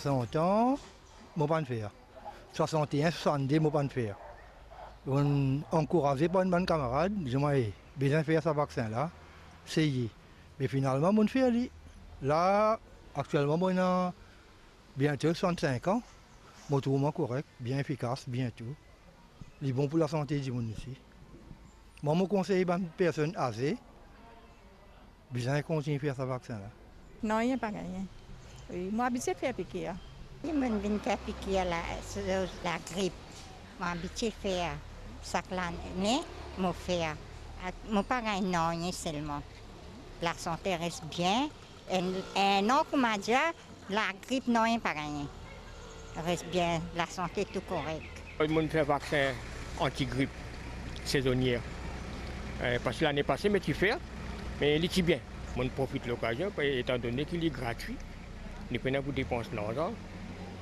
60 ans, je ne peux pas faire. 61, 62, je ne peux pas faire. On encouragé par une bonne camarade, je m'ai besoin de faire ce vaccin-là, c'est. Mais finalement, je fais aller. Là, actuellement, je ai bientôt 65 ans. Je trouve correct, bien efficace, bien tout. Il est bon pour la santé du monde aussi. Moi, je conseille aux personnes âgées, besoin de continuer à faire ce vaccin-là. Non, il n'y a pas gagné. Oui, moi, habitué à faire piquer. Je me faire piquer la grippe. Je suis habitué à faire chaque année. Je fais. Je ne pas gagner non seulement. La santé reste bien. Et non, comme je dis, la grippe non pas gagné. Reste bien, la santé est tout correct. Je fais un vaccin anti-grippe saisonnière. Parce que l'année passée, je fais, mais il est bien. Je profite de l'occasion, étant donné qu'il est gratuit. Je ne peux pas dépenser l'argent.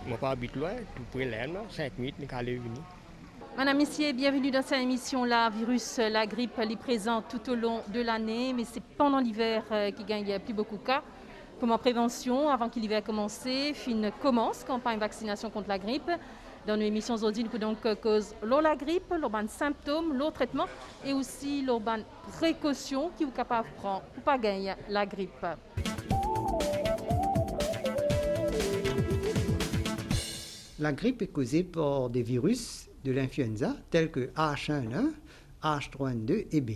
Je ne pas habitué loin, tout près de 5 minutes, je peux aller venir. Madame, Messieurs, bienvenue dans cette émission. La virus, la grippe, elle est présente tout au long de l'année, mais c'est pendant l'hiver qu'il gagne plus beaucoup de cas. Comme en prévention, avant que l'hiver commence, fin commence campagne vaccination contre la grippe. Dans nos émissions aujourd'hui, nous pouvons donc cause la grippe, les symptômes, le traitement et aussi les précautions qui sont capables de prendre pour ne pas gagner la grippe. La grippe est causée par des virus de l'influenza tels que H1N1, H3N2 et B.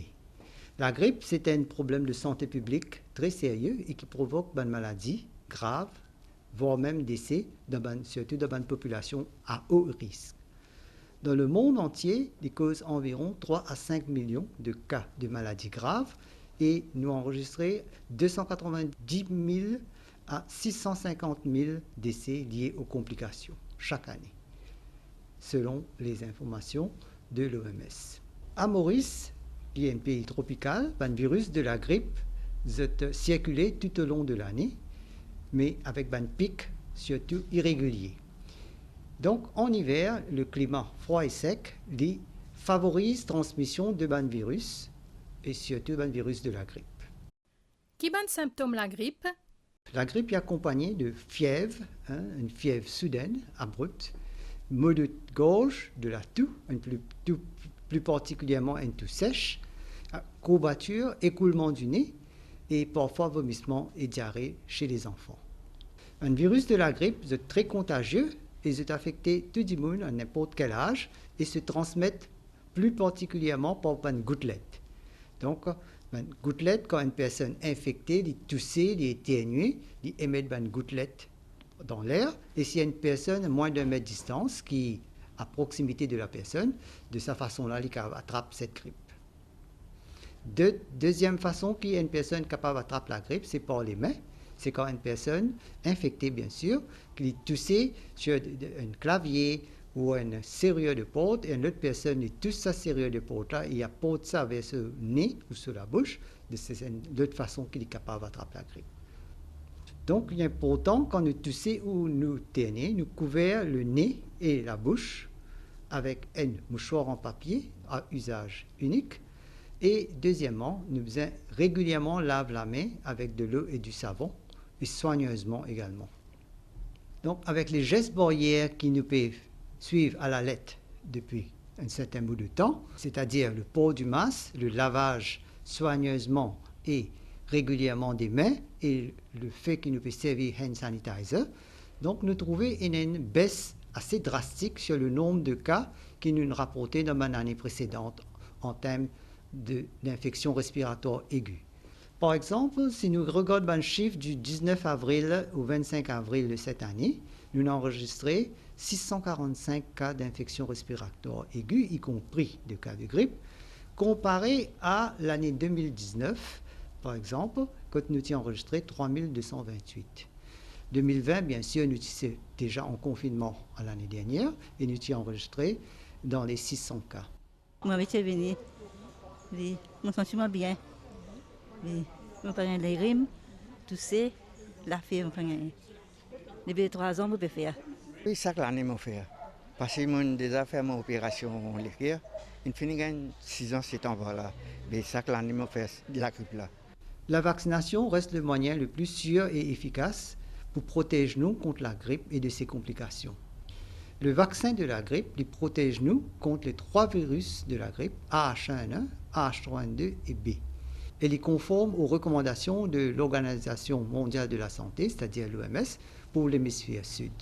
La grippe, c'est un problème de santé publique très sérieux et qui provoque une maladie grave, voire même décès, surtout dans une population à haut risque. Dans le monde entier, il cause environ 3 à 5 millions de cas de maladies graves et nous enregistrons 290 000 à 650 000 décès liés aux complications chaque année, selon les informations de l'OMS. À Maurice, qui est un pays tropical, un virus de la grippe circulé tout au long de l'année, mais avec un pic surtout irrégulier. Donc en hiver, le climat froid et sec favorise la transmission de ban virus et surtout ban virus de la grippe. Qui ban symptômes la grippe? La grippe est accompagnée de fièvre, une fièvre soudaine, abrupte, maux de gorge, de la toux, plus particulièrement une toux sèche, courbature, écoulement du nez et parfois vomissement et diarrhée chez les enfants. Un virus de la grippe est très contagieux et est affecté tout le monde à n'importe quel âge et se transmet plus particulièrement par une gouttelette. Donc, une gouttelette, quand une personne infectée, elle toussée, elle éternuée, elle émet une gouttelette dans l'air. Et s'il y a une personne à moins d'un mètre de distance qui est à proximité de la personne, de sa façon-là, elle attrape cette grippe. Deuxième façon qu'il y a une personne capable d'attraper la grippe, c'est par les mains. C'est quand une personne infectée, bien sûr, qui est toussée sur un clavier ou une serrure de porte, et une autre personne tousse sa serrure de porte-là, et apporte ça vers ce nez ou sur la bouche, c'est l'autre façon qu'il est capable d'attraper la grippe. Donc, il est important, quand nous toussons ou nous ternons, nous couvrons le nez et la bouche avec un mouchoir en papier à usage unique. Et deuxièmement, nous régulièrement laver la main avec de l'eau et du savon, et soigneusement également. Donc, avec les gestes barrières qui nous peuvent suivre à la lettre depuis un certain bout de temps, c'est-à-dire le port du masque, le lavage soigneusement et régulièrement des mains et le fait qu'il nous peut servir hand sanitizer, donc nous trouvons une baisse assez drastique sur le nombre de cas qui nous rapportaient dans l'année précédente en termes d'infection respiratoire aiguë. Par exemple, si nous regardons le chiffre du 19 avril au 25 avril de cette année, nous avons enregistré 645 cas d'infection respiratoire aiguë, y compris des cas de grippe, comparé à l'année 2019, par exemple, quand nous avons enregistré 3228. 2020, bien sûr, nous étions déjà en confinement à l'année dernière et nous avons enregistré dans les 600 cas. Moi, je suis venu. Oui, je me sens bien. Oui, je me prends les rimes, tout ça, la fille me prend. Depuis 3 ans, je peux faire. Oui, chaque année, je fais. Parce que j'ai déjà fait mon opération en l'équipe. Il finit 6 ans, 7 ans, voilà. Mais chaque année, je fais de la grippe là. La vaccination reste le moyen le plus sûr et efficace pour protéger nous contre la grippe et de ses complications. Le vaccin de la grippe il protège nous contre les 3 virus de la grippe, AH1N1, AH3N2 et B. Elle est conforme aux recommandations de l'Organisation mondiale de la santé, c'est-à-dire l'OMS, pour l'hémisphère sud.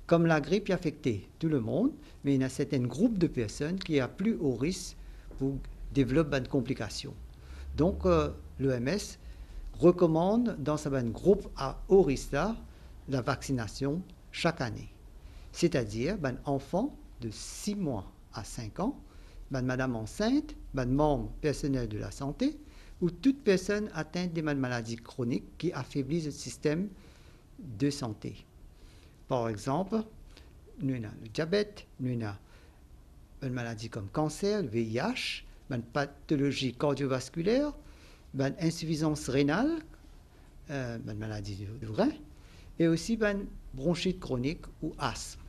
Comme la grippe affecte tout le monde, mais il y a certains groupes de personnes qui sont plus haut risque pour développer des complications. Donc, l'OMS recommande dans ce groupe à haut risque la vaccination chaque année. C'est-à-dire, enfants de 6 mois à 5 ans, madame enceinte, membre personnel de la santé, ou toute personne atteinte de maladies chroniques qui affaiblissent le système de santé. Par exemple, nous avons le diabète, nous avons une maladie comme cancer, le VIH, une pathologie cardiovasculaire, une insuffisance rénale, une maladie du rein, et aussi une bronchite chronique ou asthme.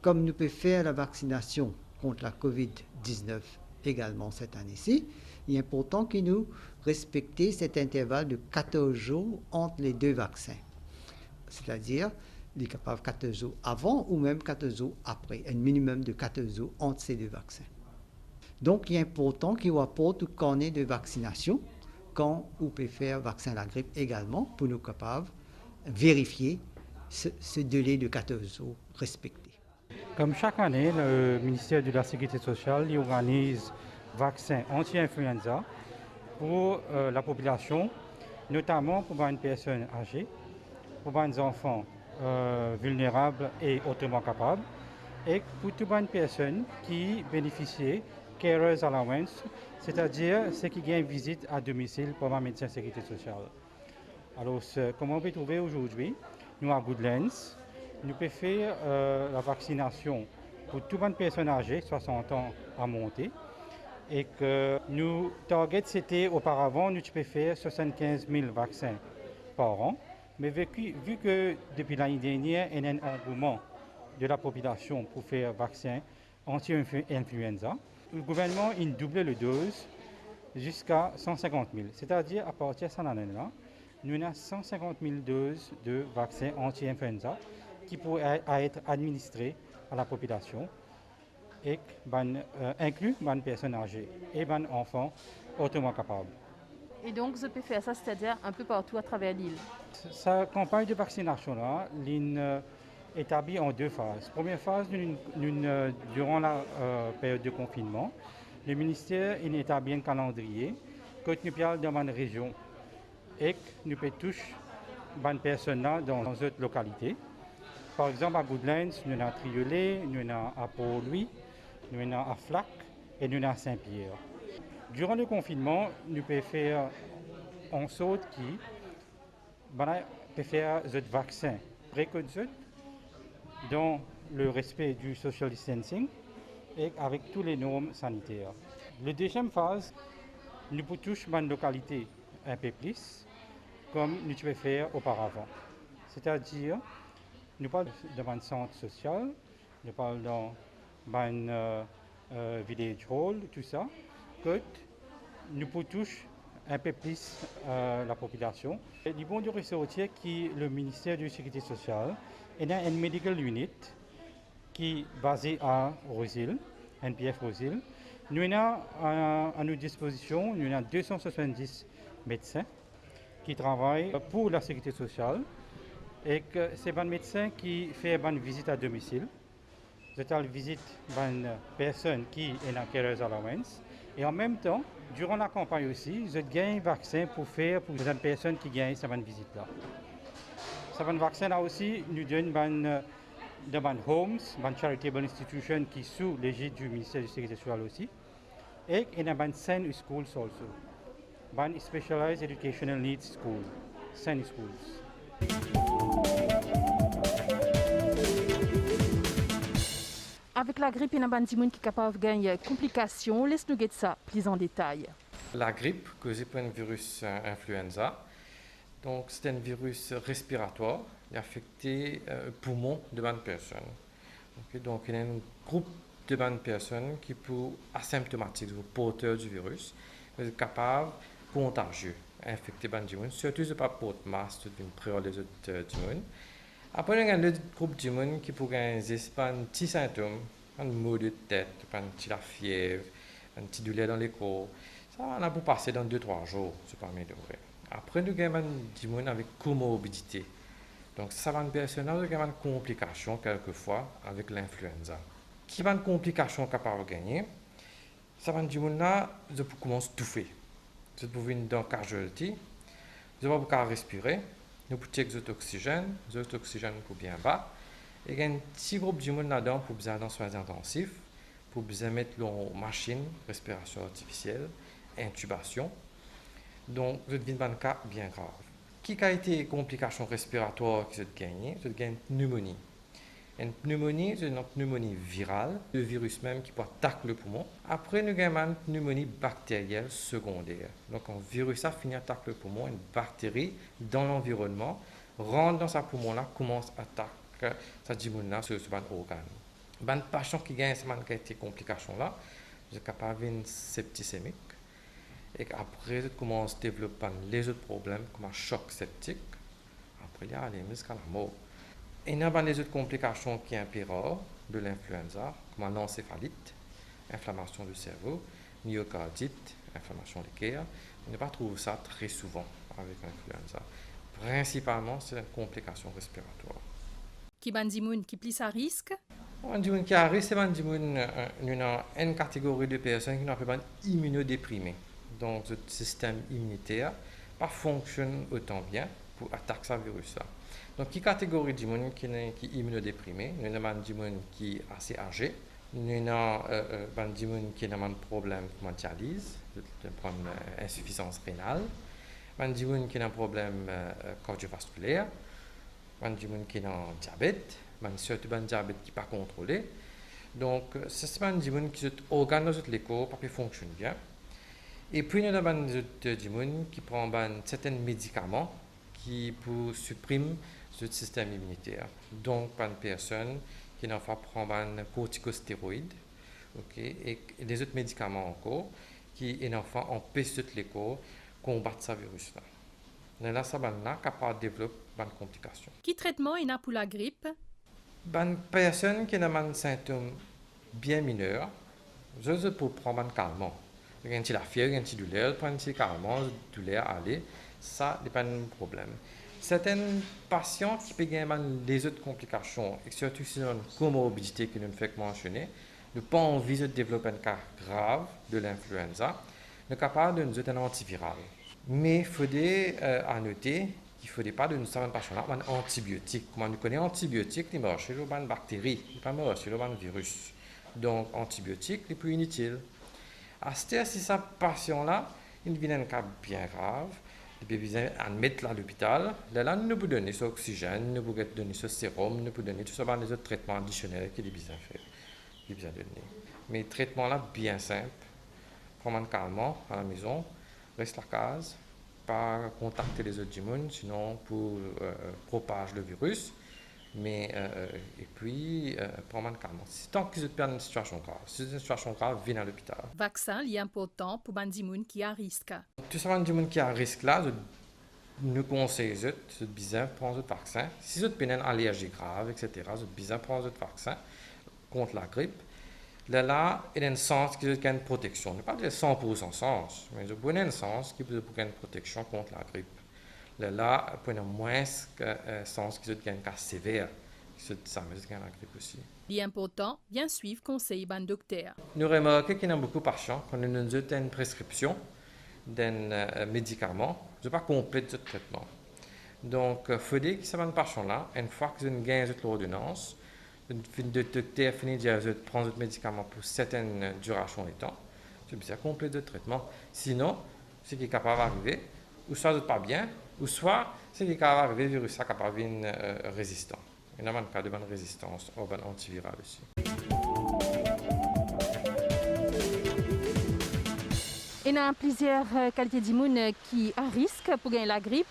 Comme nous pouvons faire la vaccination contre la COVID-19 également cette année-ci, il est important que nous respections cet intervalle de 14 jours entre les 2 vaccins. C'est-à-dire, il est capable 14 jours avant ou même 14 jours après, un minimum de 14 jours entre ces 2 vaccins. Donc, il est important qu'il y ait pas tout carnet de vaccination quand on peut faire vaccin à la grippe également pour nous capables de vérifier ce délai de 14 jours respecté. Comme chaque année, le ministère de la Sécurité sociale organise vaccins anti-influenza pour la population, notamment pour les personnes âgées, pour les enfants vulnérables et autrement capables, et pour toutes les personnes qui bénéficient Carers Allowance, c'est-à-dire ceux qui gagnent visite à domicile pour un médecin de sécurité sociale. Alors, comme on peut trouver aujourd'hui, nous à Goodlands, nous pouvons faire la vaccination pour toutes les personnes âgées, 60 ans à monter, et que nous target c'était auparavant, nous pouvons faire 75 000 vaccins par an, mais vu que depuis l'année dernière, il y a un engouement de la population pour faire vaccin anti-influenza, le gouvernement a doublé le dose jusqu'à 150 000. C'est-à-dire, à partir de cette année-là, nous avons 150 000 doses de vaccins anti-influenza qui pourraient être administrées à la population et inclus les personnes âgées et les enfants autrement capables. Et donc, vous pouvez faire ça, c'est-à-dire un peu partout à travers l'île. Cette campagne de vaccination-là, l'île établie en 2 phases. Première phase, durant la période de confinement, le ministère a établi un calendrier que nous parlons dans une région et que nous pouvons toucher les personnes dans d'autres localités. Par exemple, à Goodlands, nous avons à Triolet, nous avons à Port-Louis, nous avons à Flac et nous avons à Saint-Pierre. Durant le confinement, nous pouvons faire en sorte qui peut faire des vaccins préconisés dans le respect du social distancing et avec toutes les normes sanitaires. La deuxième phase, nous pouvons toucher une localité un peu plus, comme nous pouvons faire auparavant. C'est-à-dire, nous parlons d'un centre social, nous parlons d'un village hall, tout ça, que nous pouvons toucher un peu plus la population. Le bon de ressortir qui le ministère de la Sécurité sociale il y a une medical unit qui est basée à Rosil, NPF Rosil. Nous avons à notre disposition 270 médecins qui travaillent pour la sécurité sociale et que c'est un médecin qui fait une visite à domicile. Je visite une personne qui est en Carers Allowance et en même temps, durant la campagne aussi, je gagne un vaccin pour faire pour les personnes qui gagnent cette visite-là. Ce vaccin-là aussi nous donne de homes, de charitable institution qui sont sous l'égide du ministère de la Sécurité sociale aussi. Et il y a des SEN schools aussi. Des Specialized Educational Needs Schools, SEN schools. Avec la grippe, il y a des gens qui sont capables de gagner des complications. Laisse-nous regarder ça plus en détail. La grippe, causée par un virus influenza, donc c'est un virus respiratoire qui affecte le poumon de bonnes personnes. Okay, donc il y a un groupe de bonnes personnes qui sont asymptomatiques, porteurs du virus, sont capables de contagieux, infecter les gens, surtout si pas portent masque, une priorité des autres gens. Après, il y a le groupe de monde qui pourrait avoir un petit symptôme, un maux de tête, un petit la fièvre, un petit douleur dans les corps. Ça on a pour passer dans 2-3 jours, c'est pas vrai. Après, nous avons des gens avec comorbidité. Donc, ça va une personne qui a une complication quelquefois avec l'influenza. Qui va une complication capable de gagner, ça va dire là, je peux commencer à touffer. Je peux venir dans casualty, je vais pouvoir respirer, nous pouvons checker l'oxygène, l'oxygène pour bien bas. Et il y a un petit groupe de monde là-dedans pour besoin d'un soins intensifs, pour besoin mettre leur machine, respiration artificielle, intubation. Donc, je deviens un cas bien grave. Qui a été complication respiratoire qui se gagne? C'est une pneumonie. Une pneumonie, c'est une pneumonie virale, le virus même qui peut attaquer le poumon. Après, nous avons une pneumonie bactérielle secondaire. Donc, un virus a fini attaquer le poumon, une bactérie dans l'environnement rentre dans sa poumon-là, commence à attaquer sa dimona sur ce organe. Les patients qui gagnent cette complication-là, sont capables d'une septicémie. Et après, ils commencent à développer les autres problèmes comme un choc septique. Après, il y a les jusqu'à la mort. Et il y a les autres complications qui sont un peu rares de l'influenza, comme l'encéphalite, inflammation du cerveau, myocardite, inflammation des cœurs. On ne va pas trouver ça très souvent avec l'influenza. Principalement, c'est une complication respiratoire. Qui est qui plus à risque? Un qui a risque, c'est une catégorie de personnes qui sont pas immunodéprimées. Donc, le système immunitaire pas fonctionne autant bien pour attaquer ce virus-là. Donc, qui catégorie de monde qui est immunodéprimé? Nous avons des gens qui est assez âgé. Nous avons des gens qui ont un problème de dialyse, une insuffisance rénale. Nous avons des gens qui ont un problème cardiovasculaire. Nous avons des gens qui ont un diabète. Surtout un diabète qui n'est pas contrôlé. Donc, ce sont des gens qui ont des organes dans les corps qui fonctionnent bien. Et puis, nous avons des gens qui prennent certains médicaments qui suppriment le système immunitaire. Donc, pas une personne qui n'a pas prendre un corticostéroïde, et les autres médicaments encore qui empêchent les corps de combattre ce virus-là. Là, ça va capable de développer des complications. Qui traitement il y a pour la grippe? Une personne qui a un symptôme bien mineur, je peux prendre un calmant. Il y a la fièvre, il y a une douleur, prendre un petit calmant, douleur, aller, ça n'est pas un problème. Certains patients qui peuvent avoir des autres complications, et surtout si ont une comorbidité que nous ne faisons mentionner, n'ont pas envie de développer un cas grave de l'influenza, nous sommes capables de nous donner un antiviral. Mais il faut noter qu'il ne faut pas de nous faire un patient un antibiotique. Comme nous connaissons antibiotiques, il marche sur une bactérie, il ne marche sur un virus. Donc, antibiotique est plus inutile. À ce stade, si ce patient-là, il devient un cas bien grave, il peut besoin admettre à l'hôpital. Là, nous pouvons donner ce oxygène, nous pouvons donner ce sérum, nous pouvons donner tout ça les autres traitements additionnels qu'il est besoin de faire, qu'il est besoin de donner. Mais le traitement-là, bien simple, prendre un calmant à la maison, reste à la case, pas contacter les autres monde, sinon pour propager le virus. Mais, et puis, prendre un calmant. Tant qu'ils ont une situation grave. Si c'est une situation grave, viens à l'hôpital. Vaccin est important pour les gens qui ont un risque. Tous ces gens qui ont un risque là, nous conseillons de bien prendre le vaccin. Si vous avez une allergie grave, etc., vous devez bien prendre le vaccin contre la grippe. Là, il y a un sens qui a une protection. Ne pas dire 100% sens, mais il y a un sens qui peut une protection contre la grippe. Là, il y a moins de sens qui a un cas sévère, qui ça veut dire la grippe aussi. Il est important bien suivre conseil d'un docteur. Nous remarquons qu'il y a beaucoup de patients quand nous avons une prescription d'un médicament, ce n'est pas complet de traitement. Donc, il faut dire que ce patient-là, une fois que vous avez gagné l'ordonnance, le docteur finit de prendre votre médicament pour certaines durations de temps, c'est bien complet de traitement. Sinon, ce qui est capable d'arriver, ou soit vous n'êtes pas bien, ou soit ce qui est capable d'arriver, le virus est capable d'être résistant. Il y a un cas de bonne résistance au bon antiviral aussi. Il y a plusieurs qualités d'immunes qui ont un risque pour gagner la grippe.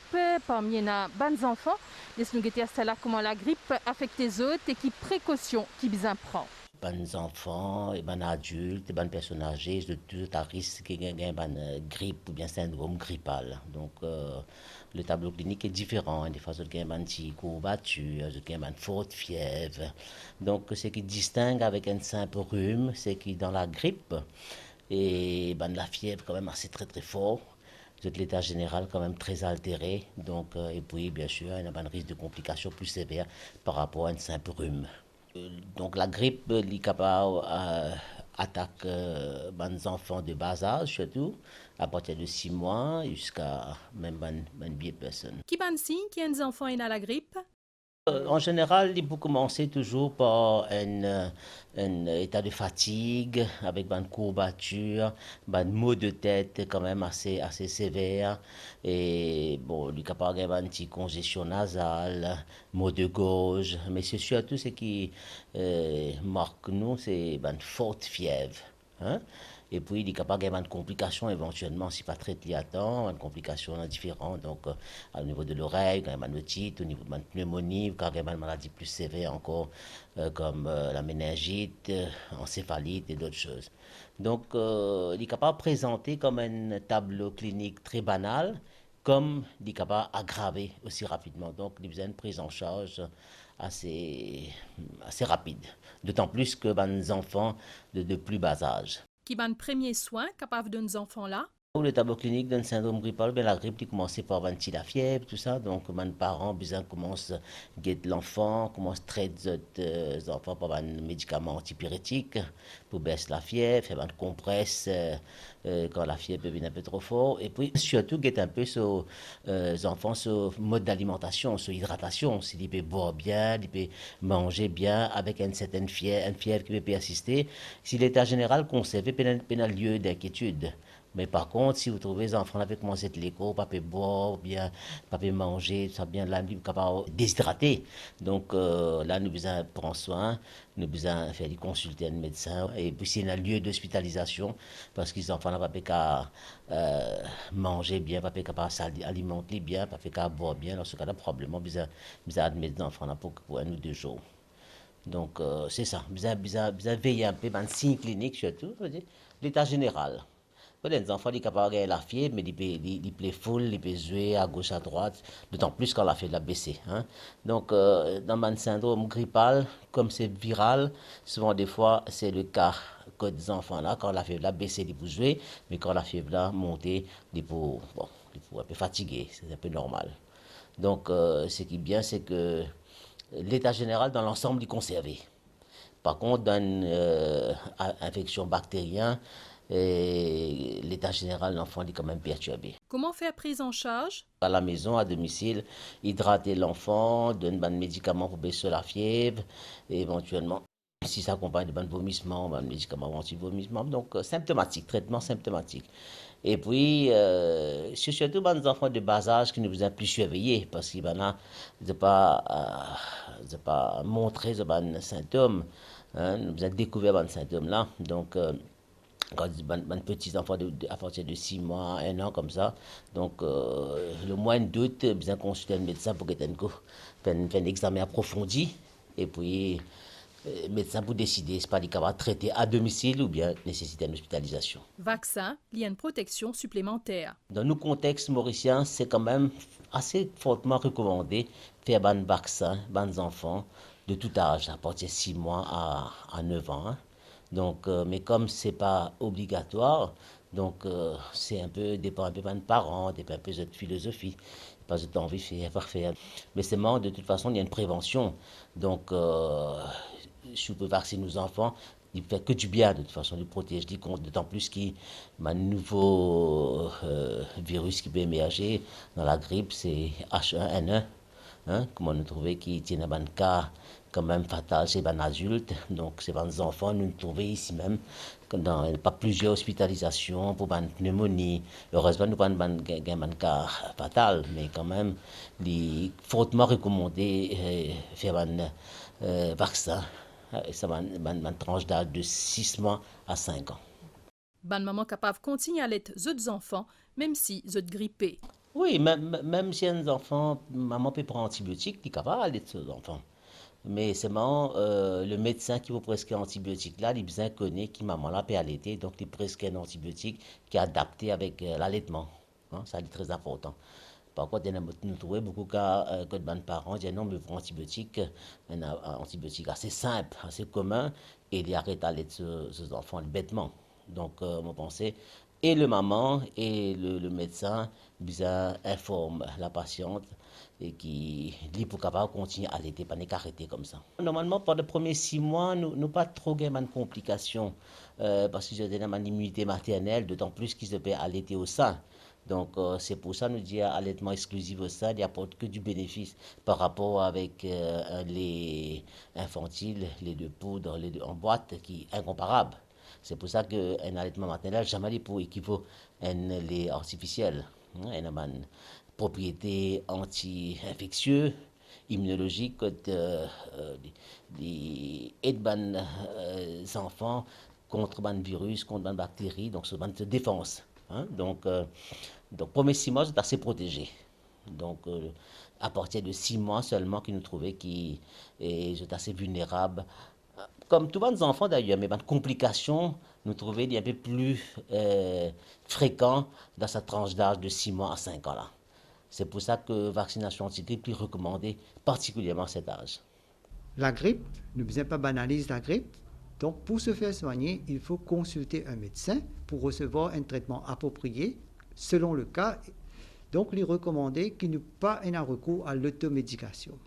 Parmi les bonnes enfants, nous avons comment la grippe affecte les autres et qui précautions qui besoin prendre. Les enfants, les adultes, les personnes âgées, de tout à risque qui ont une grippe ou bien syndrome grippal. Donc, le tableau clinique est différent. Des fois, il y a une petite courbature, il y a une forte fièvre. Donc, ce qui distingue avec un simple rhume, c'est que dans la grippe, et la fièvre quand même assez très très fort. L'état général quand même très altéré. Donc, et puis, bien sûr, il y a un risque de complications plus sévères par rapport à un simple rhume. Donc la grippe, est capable attaque les enfants de bas âge surtout, à partir de 6 mois jusqu'à même une vieille personne. Qui ban signe qui a enfants et la grippe? En général, il faut commencer toujours par un état de fatigue, avec une courbature, un maux de tête quand même assez sévère. Et bon, il est capable d'avoir une petite congestion nasale, maux de gorge. Mais c'est surtout ce qui marque nous, c'est une forte fièvre. Hein? Et puis, il est capable d'avoir une complication éventuellement, si pas traité à temps, une complication différente. Donc, au niveau de l'oreille, quand il y a une otite, au niveau de la pneumonie, quand il y a une maladie plus sévère encore, comme la méningite, encéphalite et d'autres choses. Donc, il est capable de présenter comme un tableau clinique très banal, comme il est capable d'aggraver aussi rapidement. Donc, il y a besoin de prise en charge assez rapide. D'autant plus que les enfants de plus bas âge. Qui ban premier soin capable de nos enfants là? Le tableau clinique d'un syndrome grippal, la grippe qui commence par la fièvre, tout ça. Donc, les parents commencent à guetter l'enfant, commencent à traiter les enfants par un médicament antipyrétique pour baisser la fièvre, faire une compresse quand la fièvre devient un peu trop forte. Et puis, surtout, guetter un peu sur les enfants sur le mode d'alimentation, sur l'hydratation. S'ils peuvent boire bien, ils peuvent manger bien avec une certaine fièvre qui peut persister. Si l'état général conservé, il y a lieu d'inquiétude. Mais par contre, si vous trouvez les enfants avec commencé à l'école, pas peut boire, bien, pas peut manger, ça bien là, nous capable déshydrater. Donc là, nous besoin prendre soin, nous besoin faire consulter un médecin. Et puis s'il y a un lieu d'hospitalisation, parce que les enfants n'ont pas pu manger bien, pas pu s'alimenter bien, pas pu boire bien. Dans ce cas-là, probablement, besoin admettre les enfants là pour 1 ou 2 jours. Donc c'est ça, besoin veiller un peu, un signe clinique surtout, l'état général. Les enfants sont capables de la fièvre, mais ils peuvent full, ils peuvent jouer à gauche, à droite, d'autant plus quand la fièvre l'a baissé. Hein. Donc, dans un syndrome grippal, comme c'est viral, souvent des fois, c'est le cas que des enfants là, quand la fièvre l'a baissé, ils peuvent jouer, mais quand la fièvre l'a monté, ils peuvent un peu fatigués, c'est un peu normal. Donc, ce qui est bien, c'est que l'état général dans l'ensemble est conservé. Par contre, dans une infection bactérienne, et l'état général de l'enfant est quand même perturbé. Comment faire prise en charge? À la maison, à domicile, hydrater l'enfant, donner des médicaments pour baisser la fièvre, et éventuellement, si ça accompagne de vomissements, des médicaments anti-vomissement. Donc, symptomatique, traitement symptomatique. Et puis, c'est surtout les enfants de bas âge qui nous besoin plus surveiller, parce qu'ils ne pas montrer ces symptômes. Hein, nous avons découvert ces symptômes-là. Donc, quand les petits enfants à partir de 6 mois, 1 an comme ça, donc le mois d'août, besoin consulter un médecin pour faire un examen approfondi et puis le médecin pour décider si pas capable de traiter à domicile ou bien nécessiter une hospitalisation. Vaccin, il y a une protection supplémentaire. Dans nos contextes mauriciens, c'est quand même assez fortement recommandé de faire un vaccin aux enfants de tout âge, à partir de 6 mois à 9 ans. Hein. Donc, mais comme c'est pas obligatoire, donc c'est un peu dépend un peu des parents, dépend un peu de notre philosophie, pas de envie de faire. Mais c'est marrant, de toute façon, il y a une prévention. Donc, si on peut vacciner nos enfants, il ne fait que du bien de toute façon, il protège des contre, d'autant plus qu'il y a un nouveau virus qui peut émerger dans la grippe, c'est H1N1. Hein, comme on a trouvé qui tient un cas quand même fatal chez les adultes. Donc, c'est les enfants, nous trouvons ici même, dans pas plusieurs hospitalisations pour une pneumonie. Heureusement, nous n'avons pas un cas fatal, mais quand même, il est fortement recommandé de faire un vaccin. Ça va une tranche d'âge de 6 mois à 5 ans. Bonne maman capable continue à l'être aux enfants, même si ils sont grippés. Oui, même si un enfant, maman peut prendre antibiotiques, il est capable d'aller aux enfants. Mais seulement le médecin qui vous prescrit antibiotique là, il bien connaît qui maman là peut allaiter, donc il prescrit un antibiotique qui est adapté avec l'allaitement. Hein, ça c'est très important. Par contre, nous trouvons beaucoup de cas que les parents disent non, mais pour antibiotique, un antibiotique assez simple, assez commun, et il arrête d'allaiter ces enfants bêtement. Donc, mon pensée, et le maman et le médecin bien informent la patiente et qui dit pour capable continuer à allaiter, pas arrêter comme ça. Normalement, pendant les premiers 6 mois, nous pas trop de complications parce que j'ai une immunité maternelle, d'autant plus qu'ils se peut allaiter au sein. Donc, c'est pour ça que nous disons allaitement exclusif au sein, il n'apporte que du bénéfice par rapport avec les infantiles, les de poudre, les de en boîte, qui est incomparable. C'est pour ça qu'un allaitement maternel, jamais pour équivaut à un lait artificiel. Il a une propriété anti-infectieuse, immunologique, des enfants contre les virus, contre les bactéries, donc c'est une défense. Hein? Donc, premier 6 mois, c'est assez protégé. Donc, à partir de 6 mois seulement, que nous trouvons qui est assez vulnérable. Comme tous les enfants d'ailleurs, mais les complications, nous trouvons un peu plus fréquentes dans cette tranche d'âge de 6 mois à 5 ans là. C'est pour ça que la vaccination anti-grippe est recommandée, particulièrement à cet âge. La grippe, ne besoin pas banaliser la grippe. Donc, pour se faire soigner, il faut consulter un médecin pour recevoir un traitement approprié selon le cas. Donc, il est recommandé qu'il n'y ait pas un recours à l'automédication.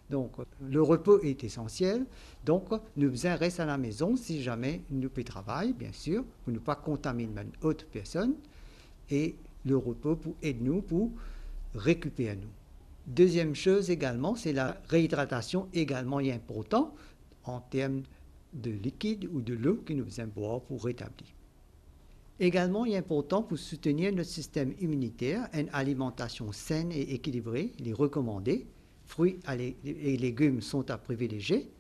Donc, le repos est essentiel. Donc, nous besoin rester à la maison si jamais nous pouvons travailler, bien sûr, pour ne pas contaminer une autre personne. Et le repos pour aider nous pour récupérer nous. Deuxième chose également, c'est la réhydratation également est important en termes de liquide ou de l'eau que nous devons boire pour rétablir. Également, il est important pour soutenir notre système immunitaire, une alimentation saine et équilibrée, les recommandés. Fruits et légumes sont à privilégier.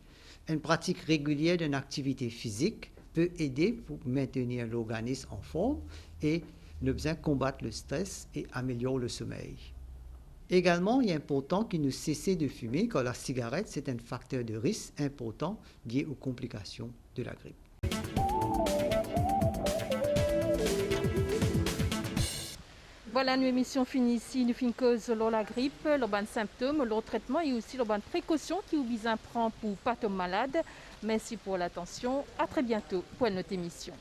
Une pratique régulière d'une activité physique peut aider pour maintenir l'organisme en forme et nous besoin combattre le stress et améliorer le sommeil. Également, il est important que nous cessions de fumer car la cigarette, c'est un facteur de risque important lié aux complications de la grippe. Voilà, une émission finie ici. Nous finissons cause sur la grippe, les bonnes symptômes, le traitement et aussi les bonnes précautions qui vous besoin prendre pour pas tomber malade. Merci pour l'attention. À très bientôt pour notre émission.